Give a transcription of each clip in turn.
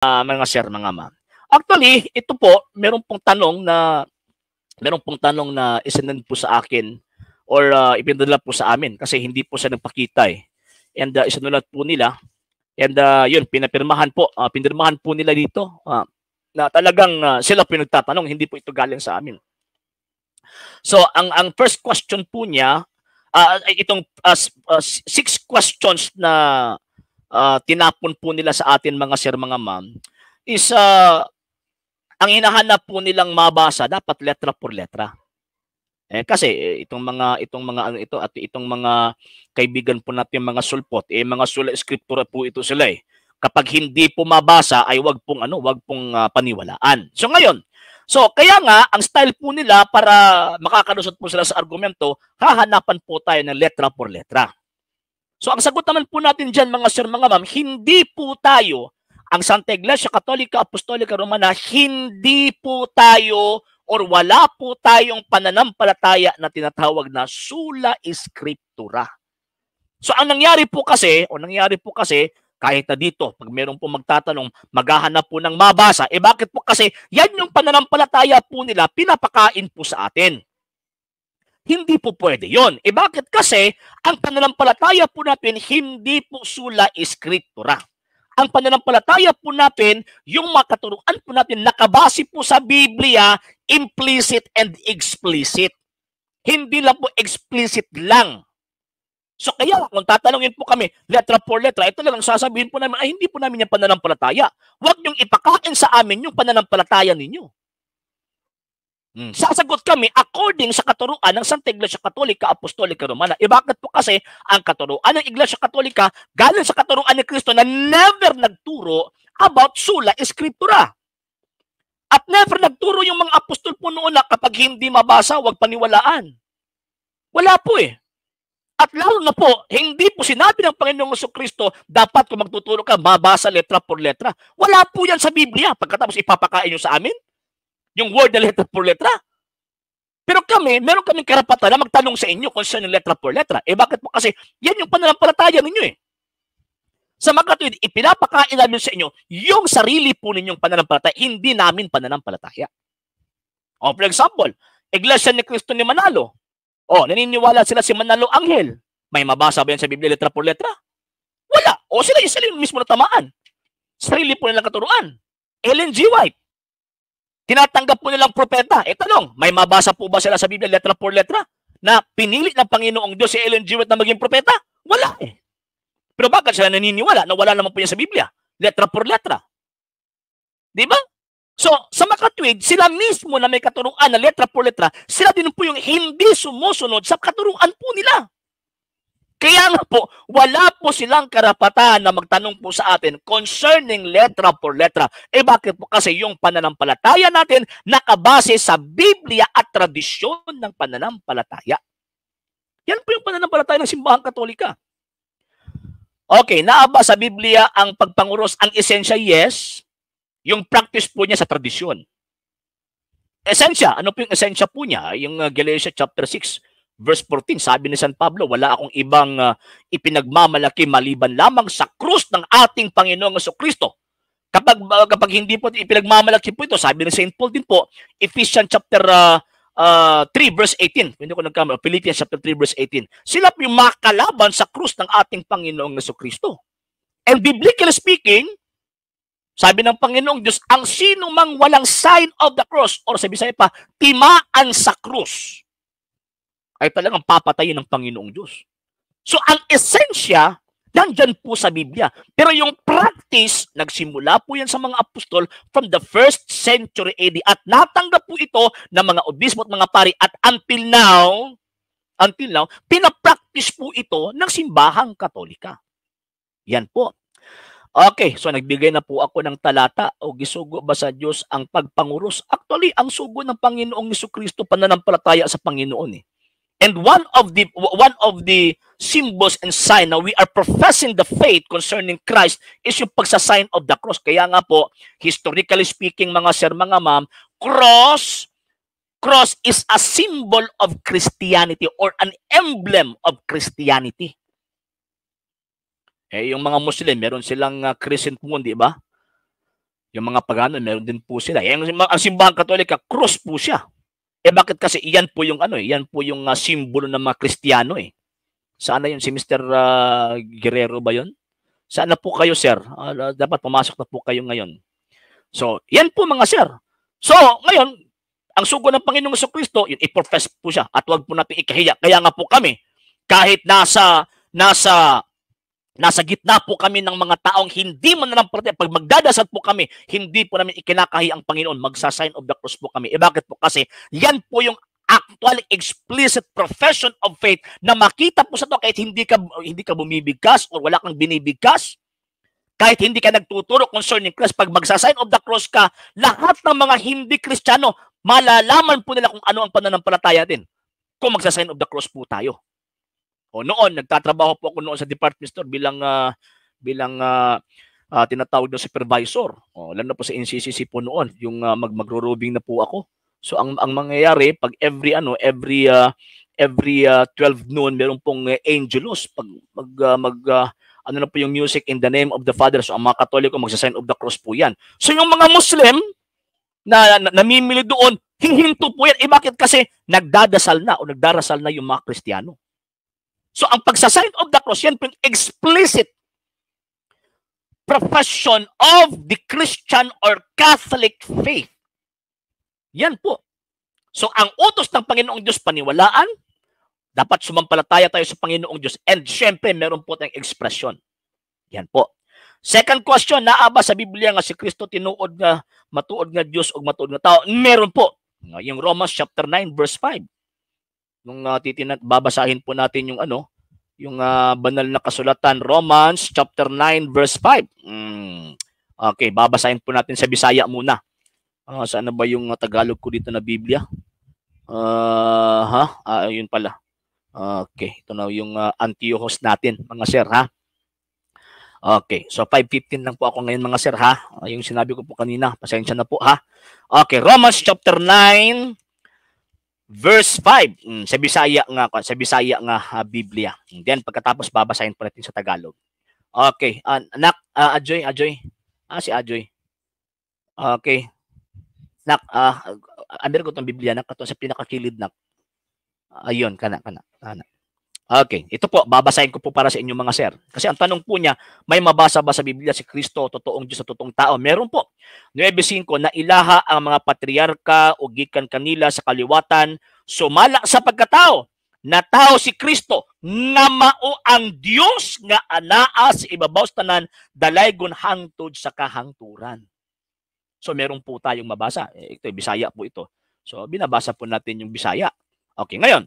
mga sir, mga ma'am. Actually, ito po, meron pong tanong na isinend po sa akin or ipinadala po sa amin kasi hindi po siya nagpakita eh. And isinulat po nila and yun, pinirmahan po nila dito na talagang sila po nagtatanong, hindi po ito galing sa amin. So, ang first question po niya, itong 6 questions na tinapon po nila sa atin mga sir, mga ma'am, is ang hinahanap po nilang mabasa dapat letra por letra. Kasi itong mga ano ito at itong mga kaibigan po natin mga sulpot, mga sula eskriptura po ito sila eh. Kapag hindi po mabasa ay wag pong paniwalaan. So ngayon, kaya nga ang style po nila para makakalusot po sila sa argumento, hahanapan po tayo ng letra por letra. So ang sagot naman po natin diyan mga sir, mga ma'am, hindi po tayo ang Santa Iglesia Katolika Apostolika Romana, hindi po tayo or wala po tayong pananampalataya na tinatawag na sola scriptura. So ang nangyari po kasi, kahit na dito, pag meron po magtatanong, maghahanap po ng mabasa, bakit po kasi yan yung pananampalataya po nila, pinapakain po sa atin. Hindi po pwede yon. Bakit kasi ang pananampalataya po natin, hindi po sola scriptura. Ang pananampalataya po natin, yung mga katuruan po natin, nakabase po sa Biblia, implicit and explicit. Hindi lang po explicit lang. So kaya kung tatanungin po kami, letra por letra, ito lang ang sasabihin po namin, ay hindi po namin yung pananampalataya. Huwag niyong ipakain sa amin yung pananampalataya ninyo. Sasagot kami according sa katuruan ng Santa Iglesia Katolika Apostolika Romana. Bakit po kasi ang katuruan ng Iglesia Katolika galing sa katuruan ni Kristo na never nagturo about sola scriptura. At never nagturo yung mga apostol po noon na kapag hindi mabasa, huwag paniwalaan. Wala po eh. At lalo na po, hindi po sinabi ng Panginoong Jesucristo, dapat kung magtuturo ka, mabasa letra por letra. Wala po yan sa Biblia. Pagkatapos ipapakain nyo sa amin, yung word na letra por letra. Pero meron kaming karapatan na magtanong sa inyo kung saan yung letra por letra. Bakit po kasi yan yung pananampalataya ninyo eh. Sa mga katuwid, ipinapakain namin sa inyo yung sarili po ninyong pananampalataya, hindi namin pananampalataya. For example, Iglesia ni Cristo ni Manalo. Naniniwala sila si Manalo Anghel. May mabasa ba yan sa Biblia letra por letra? Wala. Sila yung mismo natamaan. Sarili po nilang katuruan. Ellen G. White. Tinatanggap po nilang propeta. Tanong, may mabasa po ba sila sa Biblia letra por letra na pinili ng Panginoong Diyos si Ellen G. White na maging propeta? Wala eh. Pero bakit sila naniniwala na wala naman po yan sa Biblia? Letra por letra. Di ba? So, sa makatwid, sila mismo na may katuruan na letra por letra, sila din po yung hindi sumusunod sa katuruan po nila. Kaya nga po, wala po silang karapatan na magtanong po sa atin concerning letra por letra. Bakit po? Kasi yung pananampalataya natin nakabase sa Biblia at tradisyon ng pananampalataya. Yan po yung pananampalataya ng Simbahang Katolika. Okay, naaba sa Biblia ang pagpanguros, ang esensya, yes. Yung practice po niya sa tradisyon. Esensya, ano po yung esensya po niya? Yung Galatians chapter 6, verse 14, sabi ni San Pablo, wala akong ibang ipinagmamalaki maliban lamang sa krus ng ating Panginoong Jesucristo. Kapag hindi po ipinagmamalaki po ito, sabi ni St. Paul din po, Ephesians chapter 3 verse 18, hindi ko nagkamali, Philippians chapter 3 verse 18, sila po yung makalaban sa krus ng ating Panginoong Jesucristo. And biblically speaking, sabi ng Panginoong Diyos, ang sino mang walang sign of the cross, or sabi sa'yo pa, timaan sa krus, ay talagang papatayin ng Panginoong Diyos. So, ang esensya, nandyan po sa Biblia. Pero yung practice, nagsimula po yan sa mga apostol from the 1st century AD. At natanggap po ito ng mga obispo at mga pari. At until now, pinapractice po ito ng Simbahang Katolika. Yan po. Okay, so nagbigay na po ako ng talata o gisugo ba sa Diyos ang pagpanguros. Actually, ang sugo ng Panginoong Jesucristo, pananampalataya sa Panginoon eh. And one of the symbols and sign na we are professing the faith concerning Christ is yung pagsasign of the cross. Kaya nga po, historically speaking, mga sir, mga ma'am, cross is a symbol of Christianity or an emblem of Christianity. Yung mga Muslim, meron silang crescent moon, di ba? Yung mga pagano, meron din po sila. Ang simbahang Katolika, cross po siya. Bakit kasi iyan po yung yan po yung simbolo ng mga Kristiyano eh. Saan na yun? Si Mr. Guerrero ba yun? Saan na po kayo, sir? Dapat pumasok na po kayo ngayon. So, yan po mga sir. So, ngayon, ang sugo ng Panginoong Kristo, yun, i-profess po siya at huwag po natin ikahiya. Kaya nga po kami, kahit nasa gitna po kami ng mga taong hindi man lang parte, pag magdadasal po kami, hindi po namin ikinakahi ang Panginoon, magsa-sign of the cross po kami. Bakit po? Kasi yan po yung actual explicit profession of faith na makita po sa to kahit hindi ka bumibigkas o wala kang binibigkas, kahit hindi ka nagtuturo concerning Christ, pag magsa-sign of the cross ka, lahat ng mga hindi Kristiyano, malalaman po nila kung ano ang pananampalataya din kung magsa-sign of the cross po tayo. O noon, nagtatrabaho po ako noon sa department store bilang tinatawag na supervisor. Lalo na po sa NCCC po noon, yung magro-robing na po ako. So ang mangyayari pag every 12 noon meron pong angelus pag ano na po yung music in the name of the Father. So ang mga Katoliko magsa-sign of the cross po yan. So yung mga Muslim na namimili doon, hihinto po yan. Bakit? Kasi nagdadasal na o nagdarasal na yung mga Kristiyano. So ang pagsa-sign of the cross, yan po yung explicit profession of the Christian or Catholic faith. Yan po. So ang utos ng Panginoong Diyos, paniwalaan, dapat sumampalataya tayo sa Panginoong Diyos. And syempre, meron po tayong expression. Yan po. Second question, naa ba sa Biblia nga si Kristo tinuod nga, matuod nga Diyos o matuod nga tao? Meron po. Yung Romans chapter 9 verse 5. Nung babasahin po natin yung yung banal na kasulatan, Romans chapter 9 verse 5. Okay, babasahin po natin sa Bisaya muna. Saan na ba yung Tagalog ko dito na Biblia? Yun pala. Okay, ito na yung Antiochos natin, mga sir, ha? Okay, so 5:15 lang po ako ngayon, mga sir, ha? Yung sinabi ko po kanina, pasensya na po, ha? Okay, Romans chapter 9 verse 5. Sa Bisaya nga Biblia. Then pagkatapos babasahin po natin sa Tagalog. Okay, anak, Ajoy. Si Ajoy. Okay. Nak, under ko tong Biblia, nak, ito sa pinakakilid, nak. Ayun, kana. Okay, ito po, babasahin ko po para sa inyo, mga sir. Kasi ang tanong po niya, may mabasa ba sa Biblia si Kristo, totoong Diyos sa totoong tao? Meron po. 9:5, na ilaha ang mga patriarka o gikan kanila sa kaliwatan, sumala sa pagkatao, na tao si Kristo, nga mao ang Diyos nga anaa sa ibabaw sa tanan, dalaygon hangtod sa kahangturan. So meron po tayong mabasa. Ito, Bisaya po ito. So binabasa po natin yung Bisaya. Okay, ngayon,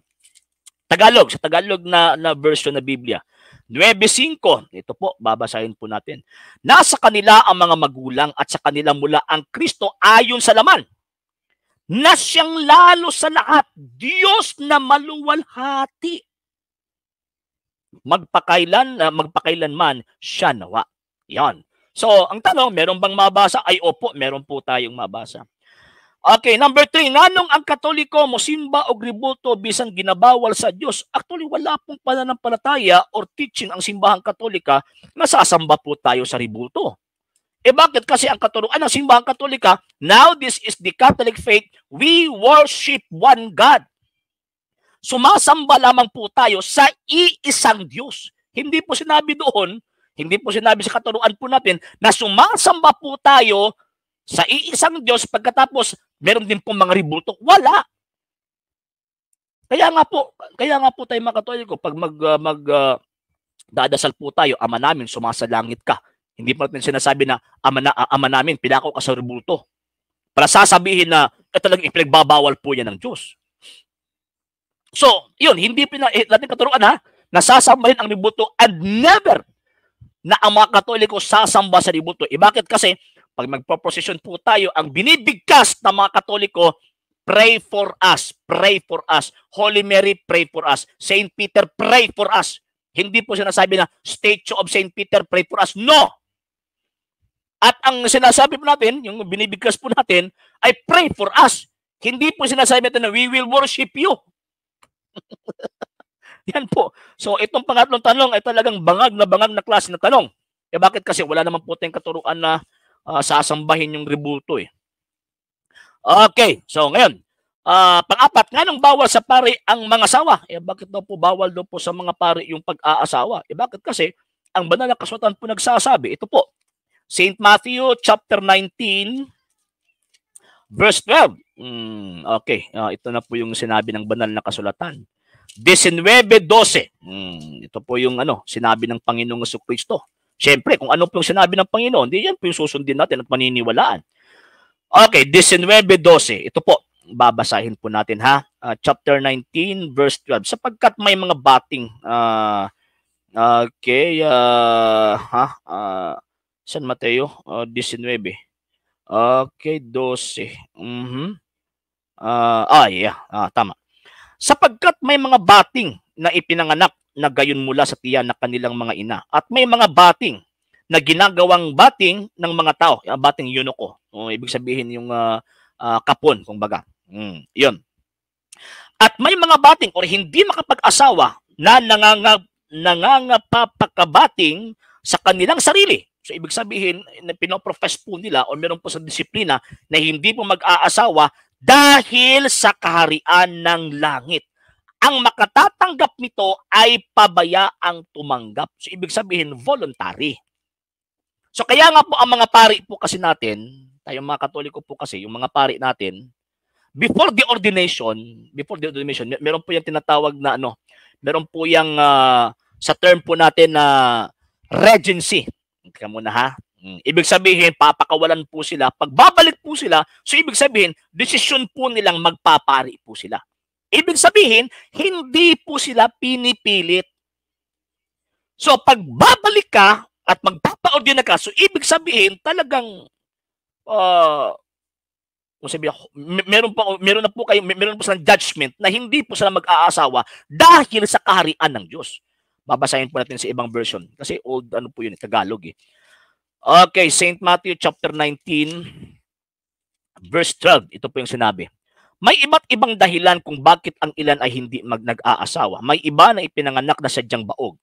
Tagalog, sa Tagalog na version na Biblia. 9:5, ito po, babasahin po natin. Nasa kanila ang mga magulang at sa kanila mula ang Kristo ayon sa laman, na siyang lalo sa lahat, Diyos na maluwalhati. Magpakailanman siya nawa. Yan. So, ang tanong, meron bang mabasa? Ay, opo, meron po tayong mabasa. Okay, number 3, nganong ang Katoliko mosimba o ribulto bisan ginabawal sa Diyos? Actually, wala pong pananampalataya or teaching ang simbahang Katolika na sasamba po tayo sa ribulto. Bakit? Kasi ang katuruan ng simbahang Katolika, now this is the Catholic faith, we worship one God. Sumasamba lamang po tayo sa iisang Diyos. Hindi po sinabi doon, hindi po sinabi sa katuruan po natin na sumasamba po tayo sa iisang Diyos pagkatapos meron din pong mga ribulto. Wala. Kaya nga po tayo mga Katoliko, pag dadasal po tayo, Ama namin, sumasalangit ka. Hindi po natin sinasabi na Ama namin, pinakaw ka sa ribulto. Para sasabihin na talagang ipinagbabawal po yan ng Diyos. So, yun, hindi natin katuruan nasasambahin ang ribulto and never na ang mga Katoliko sasamba sa ribulto. Bakit? Kasi pag magpo-procession po tayo, ang binibigkas ng mga Katoliko, pray for us, pray for us. Holy Mary, pray for us. Saint Peter, pray for us. Hindi po sinasabi na statue of Saint Peter, pray for us. No! At ang sinasabi po natin, yung binibigkas po natin, ay pray for us. Hindi po sinasabi natin na we will worship you. Yan po. So itong pangatlong tanong ay talagang bangag na klase na tanong. Bakit? Kasi wala naman po tayong katuruan na sasambahin yung rebulto eh. Okay, so ngayon, pang-apat, nganong bawal sa pari ang mga asawa? Bakit daw po bawal daw po sa mga pari yung pag-aasawa? Bakit kasi ang banal na kasulatan po nagsasabi, ito po, St. Matthew chapter 19, verse 12. Okay, ito na po yung sinabi ng banal na kasulatan. 19:12. Ito po yung sinabi ng Panginoong Jesucristo. Siyempre, kung ano po yung sinabi ng Panginoon, hindi yan po yung susundin natin at maniniwalaan. Okay, 19:12. Ito po, babasahin po natin ha. Chapter 19, verse 12. Sapagkat may mga bating, San Mateo? 19. Okay, 12. Tama. Sapagkat may mga bating na ipinanganak na gayon mula sa tiyan na kanilang mga ina. At may mga bating na ginagawang bating ng mga tao. Bating yunoko. Ibig sabihin yung kapon, kumbaga. Yun. At may mga bating or hindi makapag-asawa na nangangapapakabating sa kanilang sarili. So, ibig sabihin, pinoprofess po nila o meron po sa disiplina na hindi po mag-aasawa dahil sa kaharian ng langit. Ang makatatanggap nito ay pabayaang tumanggap. So, ibig sabihin, voluntary. So, kaya nga po ang mga pari po kasi natin, tayong mga Katoliko po kasi, yung mga pari natin, before the ordination, meron po yung tinatawag na meron po yung sa term po natin na regency. Kaya muna ha. Ibig sabihin, papakawalan po sila. Pagbabalik po sila, so ibig sabihin, desisyon po nilang magpapari po sila. Ibig sabihin, hindi po sila pinipilit. So, pagbabalik ka at magpapa-ordina ka, so ibig sabihin, talagang meron na po sa judgment na hindi po sila mag-aasawa dahil sa kaharian ng Diyos. Babasahin po natin sa ibang version kasi old po yun, Tagalog eh. Okay, St. Matthew chapter 19 verse 12. Ito po yung sinabi. May iba't ibang dahilan kung bakit ang ilan ay hindi nag-aasawa. May iba na ipinanganak na sadyang baog.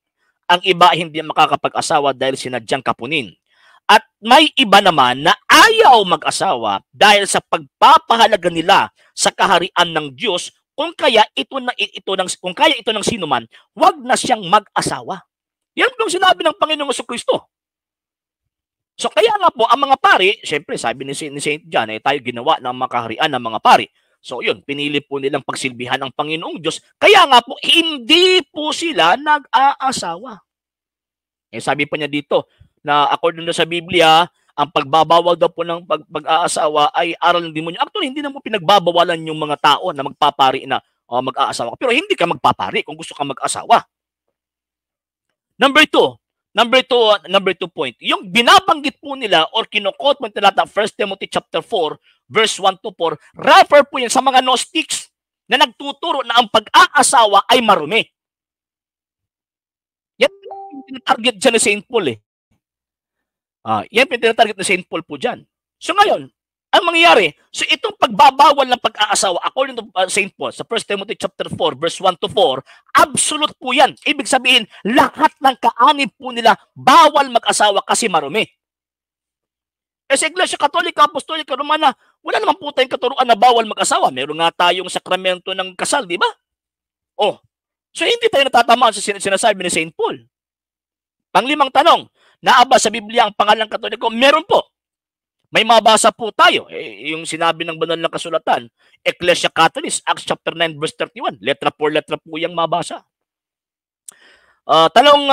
Ang iba ay hindi makakapag-asawa dahil sinadyang kapunin. At may iba naman na ayaw mag-asawa dahil sa pagpapahalaga nila sa kaharian ng Diyos. Kung kaya ito ng sino man, wag na siyang mag-asawa. Yan po yung sinabi ng Panginoong Jesucristo. So kaya nga po, ang mga pari, syempre sabi ni St. John, tayo ginawa ng mga kaharian ng mga pari. So yun, pinili po nilang pagsilbihan ng Panginoong Diyos. Kaya nga po, hindi po sila nag-aasawa. Sabi pa niya dito, na according sa Biblia, ang pagbabawal daw po ng pag-aasawa ay aral ng demonyo. Actually, hindi na mo pinagbabawalan yung mga tao na magpapari na mag-aasawa. Pero hindi ka magpapari kung gusto ka mag-asawa. Number two point. Yung binabanggit po nila or kinukot mo nila 1 Timothy chapter 4, verse 1 to 4, refer po yan sa mga Gnostics na nagtuturo na ang pag-aasawa ay marumi. Yan yung tinatarget dyan ni St. Paul eh. Yan yung tinatarget ni St. Paul po dyan. So ngayon, ang mangyayari, so itong pagbabawal ng pag-aasawa, according to St. Paul, sa 1 Timothy chapter 4, verse 1 to 4, absolute po yan. Ibig sabihin, lahat ng kaanib po nila, bawal mag-asawa kasi marumi. Sa Iglesia Katolika, Apostolika, Romana, wala naman po tayong katuruan na bawal mag-asawa. Meron nga tayong sakramento ng kasal, di ba? So hindi tayo natatamaan sa sinasabi ni St. Paul. Panglimang tanong, naaba sa Biblia ang pangalang Katoliko? Meron po. May mabasa po tayo, yung sinabi ng banal na kasulatan, Ecclesia Catholis, Acts chapter 9, verse 31. Letra po yung mabasa. Tanong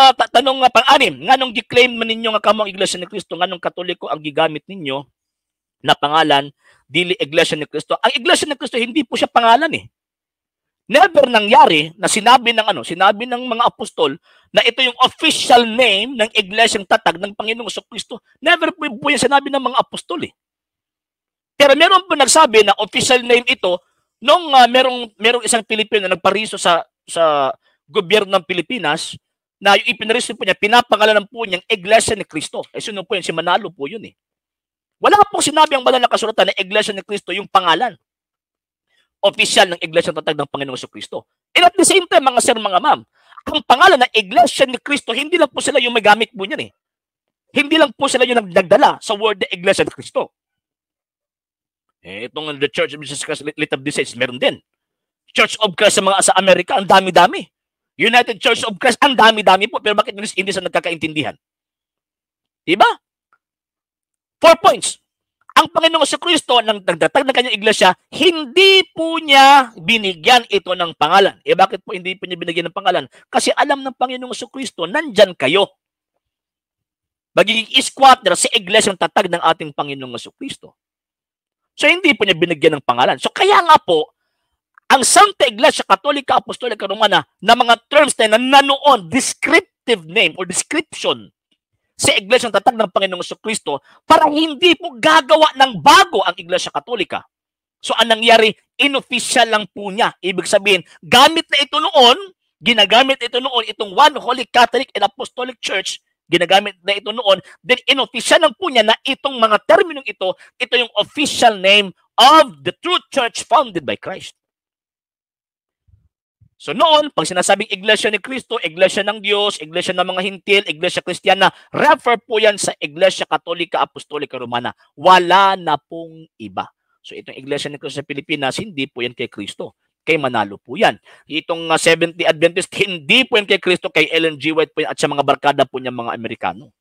pang-anim, nganong gi-claim man ninyo nga kamong Iglesia ni Cristo, nganong Katoliko ang gigamit ninyo na pangalan, dili Iglesia ni Cristo? Ang Iglesia ni Cristo, hindi po siya pangalan eh. Never nangyari na sinabi ng mga apostol na ito yung official name ng Iglesyang Tatag ng Panginoong Jesucristo. Never po yung sinabi ng mga apostol eh. Pero meron po nagsabi na official name ito nung merong isang Pilipino na nagpariso sa gobyerno ng Pilipinas na yung ipinariso po niya, pinapangalanan po niyang Iglesia ni Cristo. Sino po yun? Si Manalo po yun eh. Wala po sinabi ang banal na kasulatan na Iglesia ni Cristo yung pangalan official ng Iglesia Tatag ng Panginoong Jesucristo. And at the same time, mga sir, mga ma'am, ang pangalan ng Iglesia ni Cristo, hindi lang po sila yung may gamit po niyan eh. Hindi lang po sila yung nagdala sa word na Iglesia ni Cristo. Itong The Church of Jesus Christ Latter Day Saints, meron din. Church of Christ sa Amerika, ang dami-dami. United Church of Christ, ang dami-dami po. Pero bakit hindi sa nagkakaintindihan? Diba? 4 points. Ang Panginoong Kristo nang nagdatag ng kanyang iglesia, hindi po niya binigyan ito ng pangalan. Bakit po hindi po niya binigyan ng pangalan? Kasi alam ng Panginoong Kristo, nandyan kayo. Magiging squatter sa iglesia ng tatag ng ating Panginoong Kristo. So, hindi po niya binigyan ng pangalan. So, kaya nga po, ang Santa Iglesia Katolika Apostolika Romana na mga terms na nanoon, descriptive name or description sa Iglesia ng tatag ng Panginoong Kristo para hindi po gagawa ng bago ang Iglesia Katolika. So, ang nangyari, inofficial lang po niya. Ibig sabihin, gamit na ito noon, ginagamit ito noon, itong One Holy Catholic and Apostolic Church, ginagamit na ito noon, then inofficial lang po niya na itong mga terminong ito yung official name of the true church founded by Christ. So noon, pag sinasabing Iglesia ni Cristo, Iglesia ng Diyos, Iglesia ng mga Hintil, Iglesia Kristiyana, refer po yan sa Iglesia Katolika Apostolika Romana. Wala na pong iba. So itong Iglesia ni Cristo sa Pilipinas, hindi po yan kay Cristo. Kay Manalo po yan. Itong 70 Adventist, hindi po yan kay Cristo, kay Ellen G. White po yan, at sa mga barkada po niya mga Amerikano.